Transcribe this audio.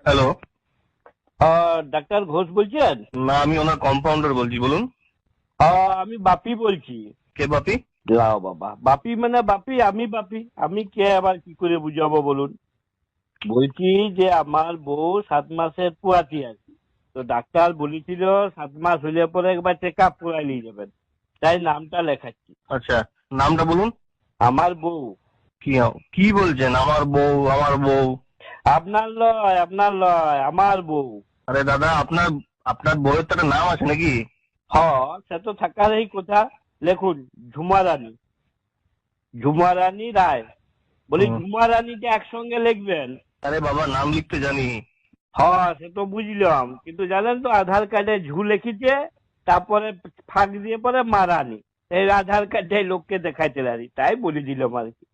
Hello. Doctor Ghosh বলছেন? না, আমি ওনার কম্পাউন্ডার বলছি, বলুন। আমি বাপি বলছি। কে বাপি? লাও বাবা, বাপি মানে বাপি, আমি বাপি, আমি কে আবার কি করে বুঝাবো বলুন। বলছি যে আমার বউ 7 মাসের পুয়াতি আছে, তো ডাক্তার বলেছিল 7 মাস হলে পরে একবার চেক আপ করাই নিয়ে যাবেন, তাই নামটা লেখাচ্ছি। আচ্ছা, নামটা বলুন। আমার বউ। কি কি বলছেন? আমার বউ, আমার বউ? আপনার লয়, আপনার লয়, আমার বউ। আরে দাদা, আপনার আপনার বউয়ের তো একটা নাম আছে নাকি? হ, সে তো থাকারই কথা। লেখুন, ঝুমা রানী, ঝুমা রানী রায়। বলি হুম। ঝুমা রানীটা একসঙ্গে লিখবেন। আরে বাবা, নাম লিখতে জানি। হ্যাঁ, সে তো বুঝলাম, কিন্তু জানেন তো আধার কার্ডে ঝু লিখিছে, তারপরে ফাঁক দিয়ে পরে মারানি। এই আধার কার্ডে লোককে দেখাইতে পারি, তাই বলে দিলাম আর কি।